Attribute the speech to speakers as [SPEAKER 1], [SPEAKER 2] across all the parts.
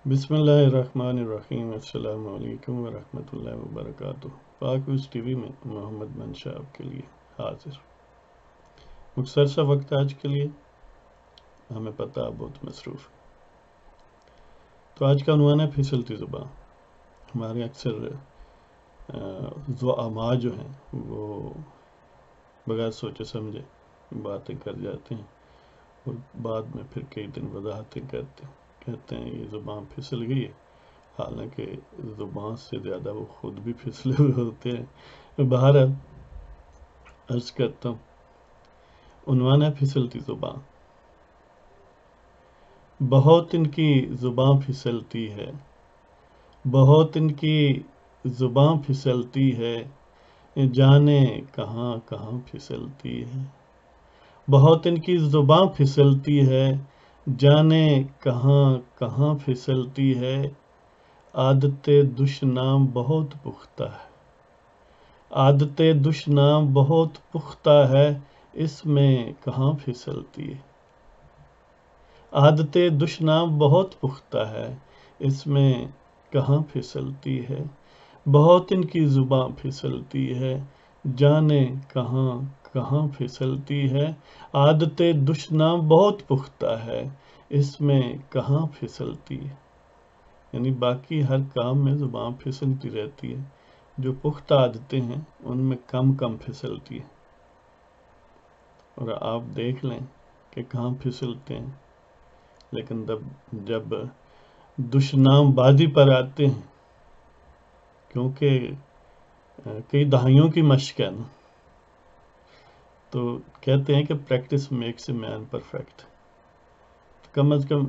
[SPEAKER 1] بسم اللہ الرحمن الرحیم۔ السلام علیکم ورحمۃ اللہ وبرکاتہ۔ پاکوز ٹی وی میں محمد منشا آپ کے لیے حاضر۔ مختصر سا وقت آج کے لیے، ہمیں پتہ آپ بہت مصروف ہے، تو آج کا عنوان ہے پھسلتی زبان۔ ہمارے اکثر زعماء جو ہیں وہ بغیر سوچے سمجھے باتیں کر جاتے ہیں اور بعد میں پھر کئی دن وضاحتیں کہتے ہیں یہ زبان پھسل گئی ہے، حالانکہ زبان سے زیادہ وہ خود بھی پھسلے ہوئے ہوتے ہیں۔ بہرحال عرض کرتا ہوں، عنوان ہے پھسلتی زبان۔ بہت ان کی زبان پھسلتی ہے، بہت ان کی زبان پھسلتی ہے، جانے کہاں کہاں پھسلتی ہے۔ بہت ان کی زبان پھسلتی ہے، جانے کہاں کہاں پھسلتی ہے۔ عادت دشنام بہت پختہ ہے، عادت دشنام بہت پختہ ہے، اس میں کہاں پھسلتی ہے۔ عادت دشنام بہت پختہ ہے، اس میں کہاں پھسلتی ہے۔ بہت ان کی زبان پھسلتی ہے، جانے کہاں کہاں پھسلتی ہے۔ عادت دشنام بہت پختہ ہے، اس میں کہاں پھسلتی ہے۔ یعنی باقی ہر کام میں زبان پھسلتی رہتی ہے، جو پختہ عادتیں ہیں ان میں کم پھسلتی ہے۔ اور آپ دیکھ لیں کہ کہاں پھسلتے ہیں، لیکن جب دشنام بازی پر آتے ہیں، کیونکہ کئی دہائیوں کی مشق ہے نا، تو کہتے ہیں کہ practice makes a man perfect. کم از کم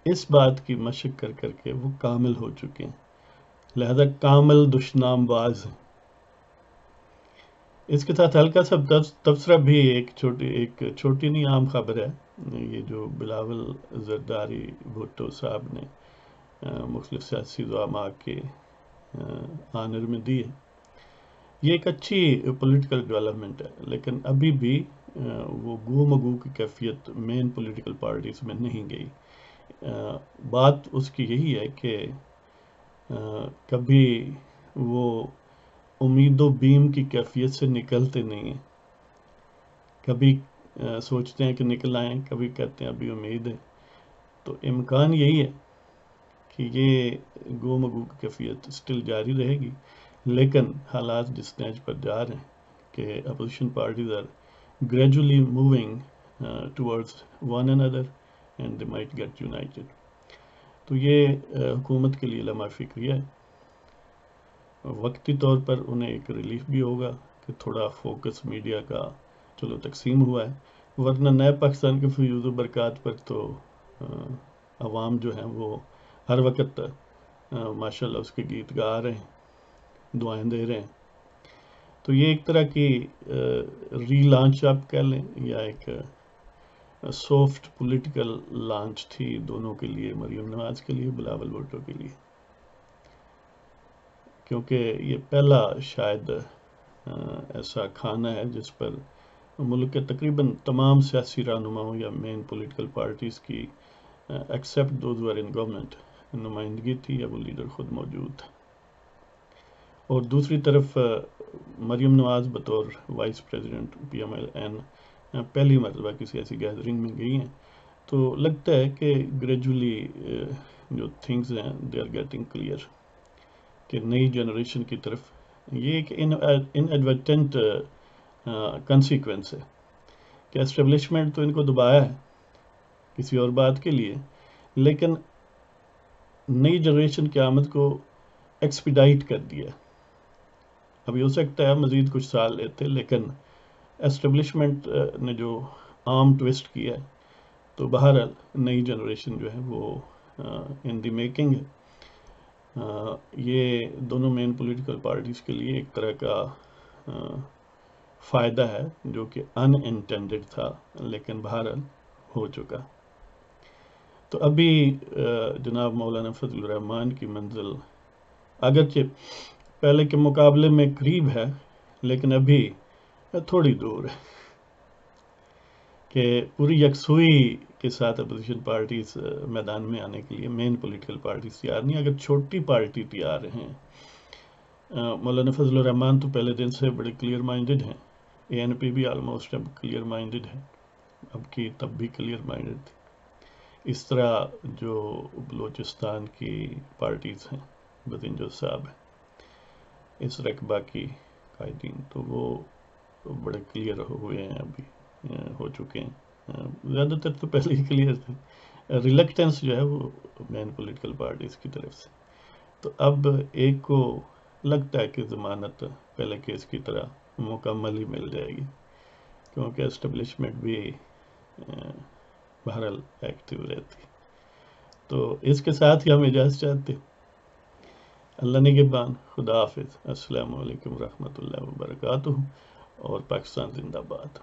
[SPEAKER 1] اس بات کی مشق کر کر کے وہ کامل ہو چکے ہیں، لہذا کامل دشنام باز ہیں۔ اس کے ساتھ ہلکا سا تبصرہ بھی، ایک چھوٹی نہیں عام خبر ہے، یہ جو بلاول زرداری بھٹو صاحب نے مختلف سیاسی زعماء کے آنر میں دی ہے، یہ ایک اچھی پولیٹیکل ڈیولپمنٹ ہے، لیکن ابھی بھی وہ گو مگو کی کیفیت مین پولیٹیکل پارٹیز میں نہیں گئی۔ بات اس کی یہی ہے کہ کبھی وہ امید و بیم کی کیفیت سے نکلتے نہیں ہیں، کبھی سوچتے ہیں کہ نکل آئیں، کبھی کہتے ہیں ابھی امید ہے۔ تو امکان یہی ہے کہ یہ گو مگو کی کیفیت سٹل جاری رہے گی، لیکن حالات جس نیج پر جا رہے ہیں کہ opposition parties are gradually moving towards one another and they might get united۔ تو یہ حکومت کے لیے لمحہ فکریہ ہے۔ وقتی طور پر انہیں ایک ریلیف بھی ہوگا کہ تھوڑا فوکس میڈیا کا چلو تقسیم ہوا ہے، ورنہ نئے پاکستان کے فیوز و برکات پر تو عوام جو ہیں وہ ہر وقت ماشاءاللہ اس کے گیت گا رہے ہیں، دعائیں دے رہے ہیں۔ تو یہ ایک طرح کی ری لانچ آپ کہہ لیں، یا ایک سافٹ پولیٹیکل لانچ تھی دونوں کے لیے، مریم نواز کے لیے، بلاول بھٹو کے لیے، کیونکہ یہ پہلا شاید ایسا کھانا ہے جس پر ملک کے تقریباً تمام سیاسی رہنماؤں یا مین پولیٹیکل پارٹیز کی accept those were in government نمائندگی تھی، یا وہ لیڈر خود موجود تھا۔ اور دوسری طرف مریم نواز بطور vice president P M L N پہلی مرتبہ کسی ایسی گیدرنگ میں گئی ہیں، تو لگتا ہے کہ گریجولی جو تھنگز ہیں دے آر گیٹنگ کلیئر، کہ نئی جنریشن کی طرف یہ ایک ان ایڈورٹنٹ کنسیکوینس ہے کہ اسٹیبلشمنٹ تو ان کو دبایا ہے کسی اور بات کے لیے، لیکن نئی جنریشن کی آمد کو ایکسپیڈائٹ کر دیا۔ ابھی ہو سکتا ہے مزید کچھ سال لیتے، لیکن اسٹیبلشمنٹ نے جو عام ٹویسٹ کیا ہے، تو بہرحال نئی جنریشن جو ہے وہ ان دی میکنگ ہے۔ یہ دونوں مین پولیٹیکل پارٹیز کے لیے ایک طرح کا فائدہ ہے جو کہ ان انٹینڈڈ تھا، لیکن بہرحال ہو چکا۔ تو ابھی جناب مولانا فضل الرحمان کی منزل اگرچہ پہلے کے مقابلے میں قریب ہے، لیکن ابھی تھوڑی دور ہے، کہ پوری یکسوئی کے ساتھ اپوزیشن پارٹیز میدان میں آنے کے لیے مین پولیٹیکل پارٹیز تیار نہیں. اگر چھوٹی پارٹی تیار ہیں، مولانا فضل الرحمان تو پہلے دن سے بڑے کلیئر مائنڈڈ ہیں، اے این پی بھی آلموسٹ اب کلیئر مائنڈڈ ہے، اب کی تب بھی کلیئر مائنڈڈ تھی. اس طرح جو بلوچستان کی پارٹیز ہیں، بدنجو صاحب ہیں، اس رقبہ کی قائدین، تو وہ بڑے کلیئر ہوئے ہیں، ابھی ہو چکے ہیں. زیادہ تر تو پہلے ہی کلیئر تھے. ریلیکٹنس جو ہے وہ مین پولیٹیکل پارٹیز کی طرف سے. تو اب ایک کو لگتا ہے کہ ضمانت پہلے کیس کی طرح مکمل ہی مل جائے گی، کیونکہ اسٹیبلشمنٹ بھی بہرحال ایکٹیو رہتی. تو اس کے ساتھ ہی ہم اجازت چاہتے. اللہ نگہبان. خدا حافظ. السلام علیکم ورحمۃ اللہ وبرکاتہ. اور پاکستان زندہ باد.